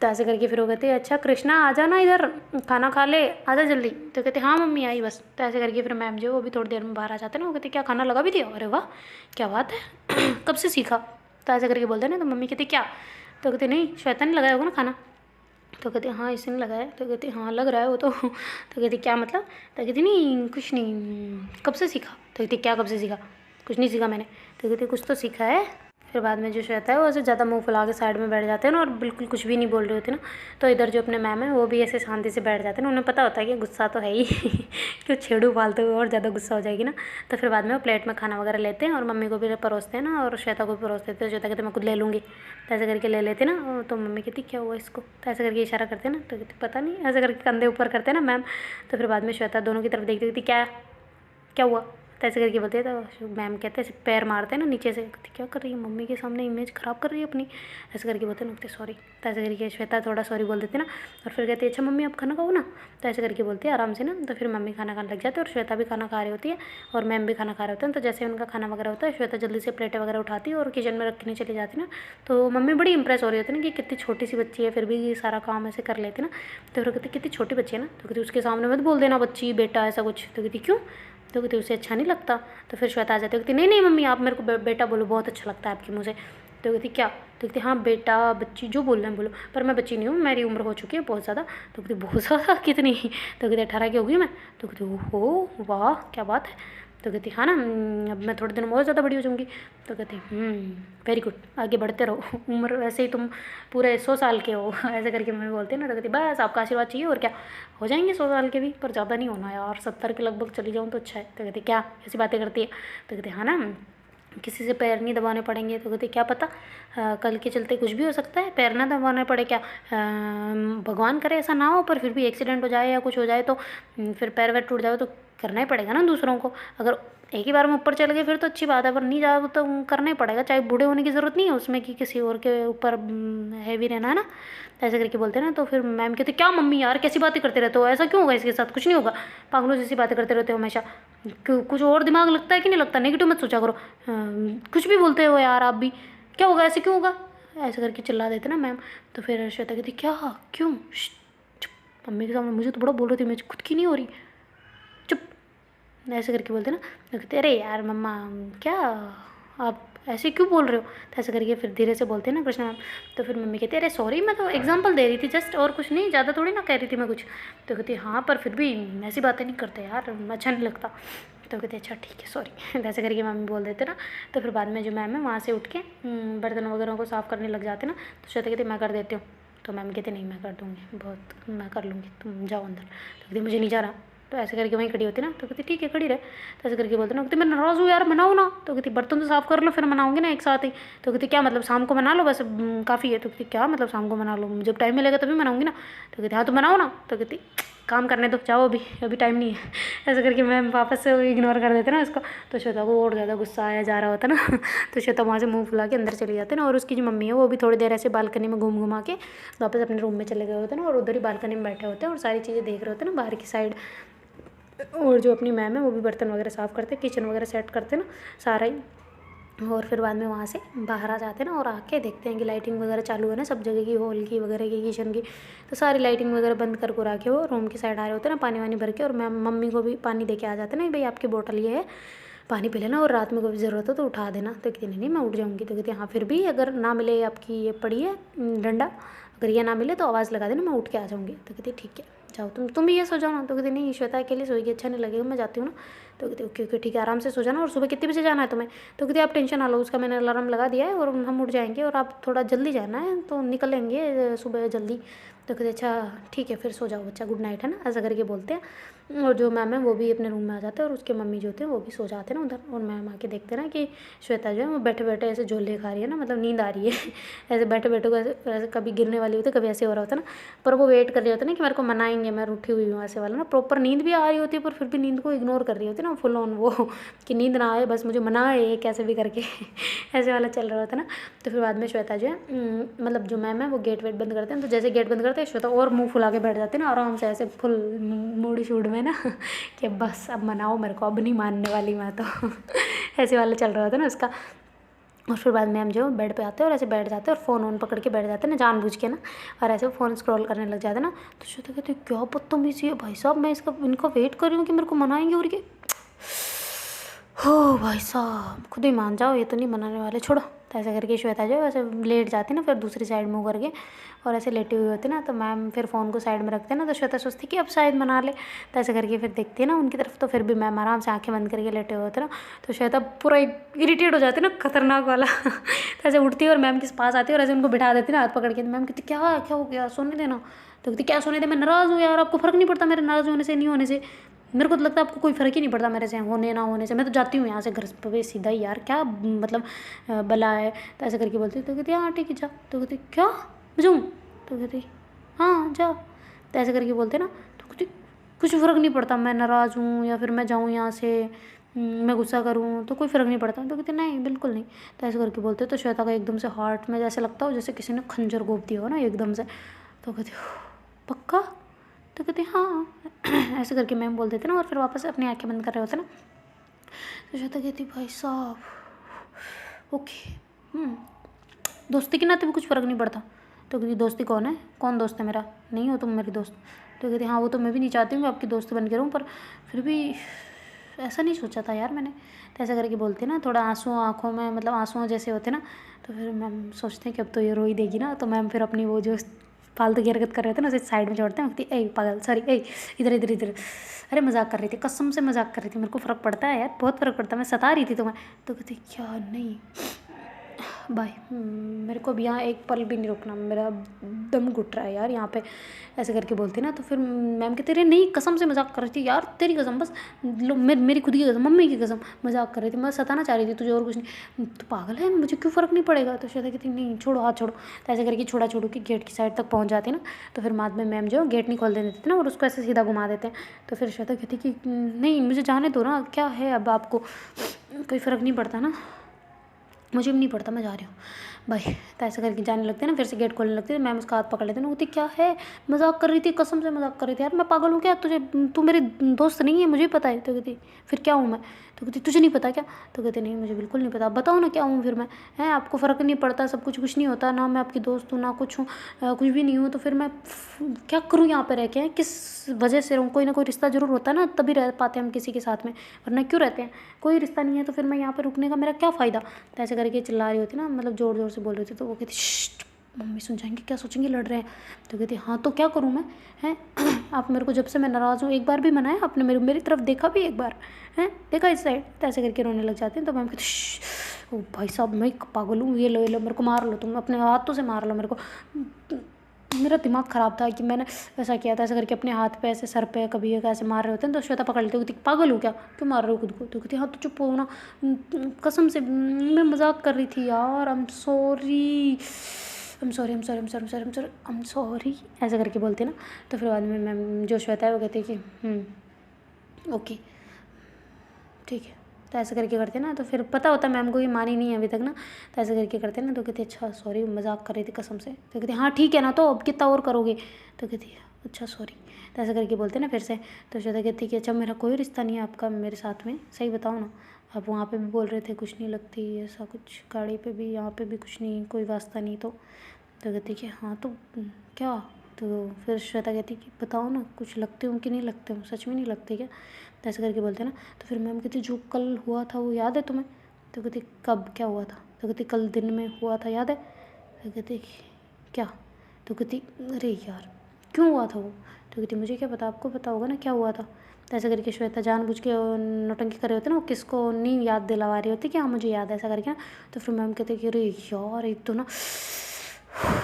तो ऐसे करके फिर वो कहते अच्छा कृष्णा आ जा ना इधर, खाना खा ले आ जा जल्दी। तो कहते हाँ मम्मी आई बस। तो ऐसे करके फिर मैम जो वो भी थोड़ी देर में बाहर आ जाते ना। वो कहते क्या खाना लगा भी दिया, अरे वाह क्या बात है कब से सीखा। तो ऐसे करके बोलते ना। तो मम्मी कहती क्या। तो कहते नहीं श्वेता ने लगाया होगा ना खाना। तो कहते हाँ इसने लगाया। तो कहते हाँ लग रहा है वो तो। तो कहते क्या मतलब। तो कहती नहीं कुछ नहीं, कब से सीखा। तो कहती क्या कब से सीखा, कुछ नहीं सीखा मैंने। तो कहती कुछ तो सीखा है। फिर बाद में जो श्वेता है वो ऐसे ज़्यादा मुंह फुला के साइड में बैठ जाते हैं ना, और बिल्कुल कुछ भी नहीं बोल रहे होते ना। तो इधर जो अपने मैम है वो भी ऐसे शांति से बैठ जाते हैं ना, उन्हें पता होता है कि गुस्सा तो है ही क्यों छेड़ू फालतू और ज़्यादा गुस्सा हो जाएगी ना। तो फिर बाद में वो प्लेट में खाना वगैरह लेते हैं और मम्मी को भी परोसते हैं ना, और श्वेता को भी परोस देते हैं। श्वेता कहते मैं खुद ले लूँगी। तो ऐसे करके ले लेते ना। तो मम्मी कहती क्या हुआ इसको। तो ऐसे करके इशारा करते हैं ना। तो कहती पता नहीं, ऐसे करके कंधे ऊपर करते हैं ना मैम। तो फिर बाद में श्वेता दोनों की तरफ देखती कहती क्या हुआ। तो ऐसे करके बोलते हैं। तो मैम कहते हैं ऐसे पैर मारते हैं ना नीचे से, कहते क्या कर रही है मम्मी के सामने इमेज ख़राब कर रही है अपनी। ऐसे करके बोलते हैं ना सॉरी। तो ऐसे करके श्वेता थोड़ा सॉरी बोल देते ना, और फिर कहती है अच्छा मम्मी आप खाना खाओ ना। तो ऐसे करके बोलती है आराम से ना। तो फिर मम्मी खाना खाने लग जाती है और श्वेता भी खाना खा रही होती है और मैम भी खाना खा रहे होते हैं। तो जैसे उनका खाना वगैरह होता है श्वेता जल्दी से प्लेटें वगैरह उठाती है और किचन में रखने चली जाती ना। तो मम्मी बड़ी इंप्रेस हो रही होती है ना कि कितनी छोटी सी बच्ची है फिर भी ये सारा काम ऐसे कर लेती ना। तो फिर कहती कितनी छोटी बच्ची है ना। तो कहती उसके सामने मत बोल देना बच्ची बेटा ऐसा कुछ। तो कहती क्यों। तो उसे अच्छा नहीं लगता। तो फिर श्वेता आ जाती है, कहती नहीं नहीं मम्मी आप मेरे को बेटा बोलो, बहुत अच्छा लगता है आपके मुँह से। तो कहती क्या? तो कहती हाँ बेटा बच्ची जो बोल रहे हैं बोलो, पर मैं बच्ची नहीं हूँ, मेरी उम्र हो चुकी है बहुत ज़्यादा। तो कहती बहुत ज़्यादा कितनी? तो कहती 18 की होगी मैं। तो कहती ओहो वाह क्या बात है। तो कहती हाँ ना अब मैं थोड़े दिन में और ज़्यादा बड़ी हो जाऊँगी। तो कहती वेरी गुड, आगे बढ़ते रहो, उम्र वैसे ही तुम पूरे 100 साल के हो ऐसे करके मम्मी बोलते हैं ना। तो कहती बस आपका आशीर्वाद चाहिए और क्या, हो जाएंगे 100 साल के भी, पर ज़्यादा नहीं होना यार, 70 के लगभग चली जाऊँ तो अच्छा है। तो कहती क्या ऐसी बातें करती है? तो कहती हाँ ना किसी से पैर नहीं दबाने पड़ेंगे। तो कहते क्या पता कल के चलते कुछ भी हो सकता है, पैर ना दबाने पड़े क्या, भगवान करे ऐसा ना हो, पर फिर भी एक्सीडेंट हो जाए या कुछ हो जाए तो फिर पैर वैर टूट जाए तो करना ही पड़ेगा ना दूसरों को। अगर एक ही बार में ऊपर चले गए फिर तो अच्छी बात है, पर नहीं जाओ तो करना ही पड़ेगा, चाहे बूढ़े होने की ज़रूरत नहीं है उसमें कि किसी और के ऊपर हैवी रहना है ना। ऐसे करके बोलते हैं ना। तो फिर मैम कहते क्या मम्मी यार कैसी बातें करते रहते हो, ऐसा क्यों होगा इसके साथ, कुछ नहीं होगा, पागलों जैसी बातें करते रहते हो हमेशा, कुछ और दिमाग लगता है कि नहीं लगता, नेगेटिव मत सोचा करो, कुछ भी बोलते हो यार आप भी, क्या होगा ऐसे क्यों होगा, ऐसे करके चिल्ला देते ना मैम। तो फिर श्वेता कहती क्या क्यों, चुप, मम्मी के सामने मुझे तो बड़ा बोल रही थी, मुझे खुद की नहीं हो रही, चुप, ऐसे करके बोलते ना। तो कहते अरे यार मम्मा क्या आप ऐसे क्यों बोल रहे हो। तो ऐसे करके फिर धीरे से बोलते हैं ना कृष्णा मैम। तो फिर मम्मी कहती है अरे सॉरी मैं तो एग्जांपल दे रही थी जस्ट, और कुछ नहीं, ज़्यादा थोड़ी ना कह रही थी मैं कुछ। तो कहती हाँ पर फिर भी ऐसी बातें नहीं करते यार, अच्छा नहीं लगता। तो कहते अच्छा ठीक है सॉरी ऐसे करके मम्मी बोल देते ना। तो फिर बाद में जो मैम है वहाँ से उठ के बर्तन वगैरह को साफ़ करने लग जाते ना। तो श्वेता कहती मैं कर देती हूँ। तो मैम कहती नहीं मैं कर दूँगी, बहुत मैं कर लूँगी, तुम जाओ अंदर। तो कहती मुझे नहीं जा रहा। तो ऐसे करके वहीं खड़ी होती ना। तो कहती ठीक है खड़ी रहे। तो ऐसे करके बोलते ना, कहती मैं नाराज़ हूँ यार मनाओ ना। तो कहती बर्तन तो साफ़ कर लो फिर मनाऊंगी ना एक साथ ही। तो कहती क्या मतलब शाम को मना लो बस काफ़ी है। तो कहती क्या मतलब शाम को मना लो, जब टाइम मिलेगा तभी मनाऊंगी ना। तो कहती हाँ तो मनाओ ना। तो कहती काम करने दो, जाओ अभी अभी टाइम नहीं है ऐसे करके मैं वापस से इग्नोर कर देते ना उसको। तो श्वेता को और ज़्यादा गुस्सा आया जा रहा होता ना तो श्वेता वहाँ से मुंह फुला के अंदर चली जाती ना। और उसकी जो मम्मी है वो भी थोड़ी देर ऐसे बालकनी में घूम घुमा के वापस अपने रूम में चले गए होते ना, और उधर ही बालकनी में बैठे होते हैं और सारी चीज़ें देख रहे होते ना बाहर की साइड। और जो अपनी मैम है वो भी बर्तन वगैरह साफ़ करते, किचन वगैरह सेट करते ना सारा ही। और फिर बाद में वहाँ से बाहर आ जाते ना और आके देखते हैं कि लाइटिंग वगैरह चालू है ना सब जगह की, हॉल की वगैरह की, किचन की। तो सारी लाइटिंग वगैरह बंद कर को रखे वो रूम की साइड आ रहे होते ना पानी वानी भर के। और मैम मम्मी को भी पानी दे के आ जाते ना, भाई आपकी बोतल ये है पानी पी लेना और रात में कोई ज़रूरत हो तो उठा देना। तो कहती नहीं मैं उठ जाऊँगी। तो कहती हाँ फिर भी अगर ना मिले आपकी ये पड़ी है डंडा, अगर ये ना मिले तो आवाज़ लगा देना मैं उठ के आ जाऊँगी। तो कहती ठीक है जाओ तुम भी ये सो जाओ ना। तो कहती नहीं श्वेता अकेले सोएगी अच्छा नहीं लगेगा, मैं जाती हूँ ना। तो कहती ओके ओके ठीक है आराम से सो जाना। और सुबह कितने बजे जाना है तुम्हें। तो कहती आप टेंशन ना लो, उसका मैंने अलार्म लगा दिया है और हम उठ जाएंगे, और आप थोड़ा जल्दी जाना है तो निकलेंगे सुबह जल्दी। तो कहते अच्छा ठीक है फिर सो जाओ बच्चा, गुड नाइट है ना, ऐसा करके बोलते हैं। और जो मैम है वो भी अपने रूम में आ जाते हैं और उसके मम्मी जो होते हैं वो भी सो जाते हैं ना उधर। और मैम आके देखते हैं ना कि श्वेता जो है वो बैठे बैठे ऐसे झोले खा रही है ना, मतलब नींद आ रही है ऐसे बैठे बैठे को ऐसे कभी गिरने वाली होती है, कभी ऐसे हो रहा होता है ना, पर वो वेट कर रही होती है ना कि मेरे को मनाएंगे, मैं उठी हुई हूँ ऐसे वाला ना। प्रॉपर नींद भी आ रही होती है पर फिर भी नींद को इग्नोर कर रही होती है ना फुल ऑन वो कि नींद ना आए बस मुझे मनाए कैसे भी करके ऐसे वाला चल रहा होता है ना। तो फिर बाद में श्वेता जो है मतलब जो मैम है वो गेट वेट बंद करते हैं। तो जैसे गेट बंद करते हैं श्वेता और मुँह फुला के बैठ जाते हैं ना आराम से ऐसे फुल मूड शूड में ना कि बस अब मनाओ मेरे को, अब नहीं मानने वाली मैं तो ऐसे वाला चल रहा होता है ना उसका। और फिर बाद में हम जो बेड पे आते हैं और ऐसे बैठ जाते हैं और फ़ोन ऑन पकड़ के बैठ जाते हैं ना जानबूझ के ना, और ऐसे फ़ोन स्क्रॉल करने लग जाते हैं ना। तो श्वेता कहते क्या बदतमीज़ी है भाई साहब, मैं इनका वेट कर रही हूँ कि मेरे को मनाएंगे और ये हो भाई साहब खुद ही मान जाओ, ये तो नहीं मनाने वाले, छोड़ो। तो ऐसा करके श्वेता जो है वैसे लेट जाती ना फिर दूसरी साइड मुँह करके और ऐसे लेटी हुई होती ना। तो मैम फिर फ़ोन को साइड में रखते ना। तो श्वेता सोचती कि अब शायद मना ले। तो ऐसे करके फिर देखती है ना उनकी तरफ, तो फिर भी मैम आराम से आंखें बंद करके लेटे हुए होते ना। तो श्वेता पूरा इरिटेट हो जाती ना खतरनाक वाला तो ऐसे उठती है और मैम के पास आती है और ऐसे उनको बिठा देती ना हाथ पकड़ के। मैम कहती क्या क्या हो गया, सोने देना। तो कहती क्या सोने दे, मैं नाराज़ हूँ यार, आपको फ़र्क नहीं पड़ता मेरे नाराज़ होने से नहीं होने से, मेरे को तो लगता है आपको कोई फ़र्क ही नहीं पड़ता मेरे से होने ना होने से, मैं तो जाती हूँ यहाँ से घर पे सीधा ही यार, क्या मतलब भला है। तो ऐसे करके बोलती। तो कहती हाँ ठीक है जा। तो कहती क्या जाऊँ। तो कहती हाँ जा। तो ऐसे करके बोलते ना। तो कहती कुछ फ़र्क नहीं पड़ता मैं नाराज़ हूँ या फिर मैं जाऊँ यहाँ से, मैं गुस्सा करूँ तो कोई फ़र्क नहीं पड़ता। तो कहती नहीं बिल्कुल नहीं। तो ऐसे करके बोलते। तो श्वेता का एकदम से हार्ट में जैसे लगता हो जैसे किसी ने खंजर घोंप दिया हो ना एकदम से। तो कहती पक्का। तो कहते हाँ ऐसे करके मैम बोल देते ना और फिर वापस अपनी आंखें बंद कर रहे होते ना। तो श्वेता कहती भाई साहब ओके दोस्ती के नाते भी कुछ फ़र्क नहीं पड़ता। तो कहती दोस्ती कौन है, कौन दोस्त है मेरा, नहीं हो तुम मेरी दोस्त। तो कहती हाँ वो तो मैं भी नहीं चाहती हूँ कि आपकी दोस्त बन के रहूँ, पर फिर भी ऐसा नहीं सोचा था यार मैंने। तो ऐसा करके बोलते ना, थोड़ा आंसू आँखों में, मतलब आंसुओं जैसे होते ना, तो फिर मैम सोचते हैं कि अब तो ये रो ही देगी ना, तो मैम फिर अपनी वो जो फालतू की हरकत कर रहे थे ना उसे साइड में छोड़ते हैं, कहती ए पागल, सॉरी, ए इधर इधर इधर। अरे मजाक कर रही थी, कसम से मजाक कर रही थी, मेरे को फ़र्क पड़ता है यार, बहुत फ़र्क पड़ता है, मैं सता रही थी तुम्हें। तो कहती क्या नहीं भाई, मेरे को अब यहाँ एक पल भी नहीं रुकना, मेरा दम घुट रहा है यार यहाँ पे, ऐसे करके बोलती ना। तो फिर मैम कहते रहे नहीं कसम से मजाक कर रही थी यार, तेरी कसम, बस लो मेरी खुद की कसम, मम्मी की कसम, मजाक कर रही थी, मैं सताना चाह रही थी तुझे और कुछ नहीं, तो पागल है, मुझे क्यों फ़र्क नहीं पड़ेगा। तो श्वेता कहती नहीं छोड़ो, हाथ छोड़ो। तो ऐसे करके छोड़ा छोड़ो कि गेट की साइड तक पहुँच जाती ना, तो फिर बाद में मैम जो गेट नहीं खोलने देते थे ना और उसको ऐसे सीधा घुमा देते हैं। तो फिर श्वेता कहती कि नहीं मुझे जाने दो ना, क्या है अब आपको, कोई फ़र्क नहीं पड़ता ना, मुझे भी नहीं पड़ता, मैं जा रही हूँ भाई। तो ऐसा करके जाने लगते हैं ना, फिर से गेट खोलने लगते हैं, मैम उसका हाथ पकड़ लेते हैं ना, होती क्या है, मजाक कर रही थी, कसम से मजाक कर रही थी यार, मैं पागल हूँ क्या, तुझे, तू मेरी दोस्त नहीं है, मुझे पता है। तो कहती फिर क्या हूँ मैं। तो कहती तुझे नहीं पता क्या। तो कहती नहीं मुझे बिल्कुल नहीं पता, बताओ ना क्या हूँ फिर मैं, है आपको फ़र्क नहीं पड़ता, सब कुछ नहीं होता ना, मैं आपकी दोस्त हूँ ना कुछ हूँ, कुछ भी नहीं हूँ, तो फिर मैं क्या करूँ यहाँ पर रह के, किस वजह से रहूँ, कोई ना कोई रिश्ता ज़रूर होता है ना, तभी रह पाते हैं हम किसी के साथ में, वरना क्यों रहते हैं, कोई रिश्ता नहीं है, तो फिर मैं यहाँ पर रुकने का मेरा क्या फ़ायदा। तो ऐसे करके चिल्ला रही होती ना, मतलब ज़ोर ज़ोर से बोल रही थी। तो वो कहती शिट, मम्मी सुन जाएंगे, क्या सोचेंगे लड़ रहे हैं। तो कहती हाँ तो क्या करूँ मैं, हैं आप मेरे को जब से मैं नाराज़ हूँ एक बार भी मनाया आपने, मेरी तरफ देखा भी एक बार, हैं देखा इस साइड। तो ऐसे करके रोने लग जाते हैं। तो मैम कहती ओ भाई साहब मैं पागल हूँ, ये लो मेरे को मार लो, तुम अपने हाथों से मार लो मेरे को, मेरा दिमाग ख़राब था कि मैंने ऐसा किया था। ऐसा करके अपने हाथ पे ऐसे सर पे कभी एक ऐसे मार रहे होते हैं। तो श्वेता पकड़ लेती है, कहती पागल हो क्या, क्यों मार रहे हो खुद को। तो कहती हाँ तो चुप हो ना, कसम से मैं मजाक कर रही थी यार, आई एम सॉरी, ऐसा करके बोलते ना। तो फिर बाद में मैम जो श्वेता है वो कहती है कि ओके ठीक है। तो ऐसे करके करते ना, तो फिर पता होता मैम को ये मानी नहीं है अभी तक ना। तो ऐसे करके करते ना, तो कहती अच्छा सॉरी मजाक कर रही थी कसम से। तो कहती हाँ ठीक है ना, तो अब कितना और करोगे। तो कहती अच्छा सॉरी। तो ऐसे करके बोलते ना फिर से। तो श्वेता कहती कि अच्छा मेरा कोई रिश्ता नहीं है आपका मेरे साथ में, सही बताओ ना, आप वहाँ पे भी बोल रहे थे कुछ नहीं लगती ऐसा कुछ, गाड़ी पे भी यहाँ पे भी कुछ नहीं, कोई वास्ता नहीं। तो कहती कि हाँ तो क्या। तो फिर श्वेता कहती कि बताओ ना कुछ लगते हो कि नहीं लगते हो, सच में नहीं लगते क्या। तो ऐसे करके बोलते ना। तो फिर मैम कहती जो कल हुआ था वो याद है तुम्हें। तो कहती कब क्या हुआ था। तो कहती कल दिन में हुआ था याद है। तो कहती क्या। तो कहती अरे यार क्यों हुआ था वो। तो कहती मुझे क्या पता, आपको पता होगा ना क्या हुआ था। तो ऐसे करके श्वेता जानबूझ के नौटंकी कर रहे होते ना, वो किसको नहीं याद दिलवा रही होती कि हाँ मुझे याद है ऐसा करके ना। तो फिर मैम कहते कि अरे यार एक तो ना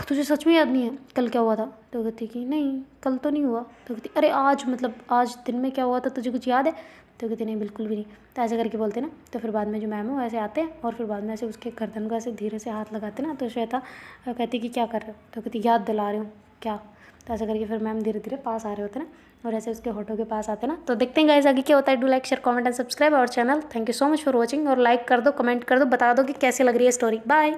तुझे सच में याद नहीं है कल क्या हुआ था। तो कहती कि नहीं कल तो नहीं हुआ। तो कहती अरे आज, मतलब आज दिन में क्या हुआ था, तुझे कुछ याद है। तो कहती नहीं बिल्कुल भी नहीं। तो ऐसे करके बोलते ना। तो फिर बाद में जो मैम है वो ऐसे आते हैं और फिर बाद में ऐसे उसके गर्दन को ऐसे धीरे से हाथ लगाते ना। तो श्वेता कहती कि क्या कर रहे हो। तो कहती याद दिला रही हूँ क्या। तो ऐसे करके फिर मैम धीरे धीरे पास आ रहे होते ना और ऐसे उसके होठों के पास आते ना। तो देखते हैं गाइस आगे क्या होता है। Do like share comment and subscribe our channel. Thank you so much for watching, और लाइक कर दो, कमेंट कर दो, बता दो कि कैसी लग रही है स्टोरी। बाय।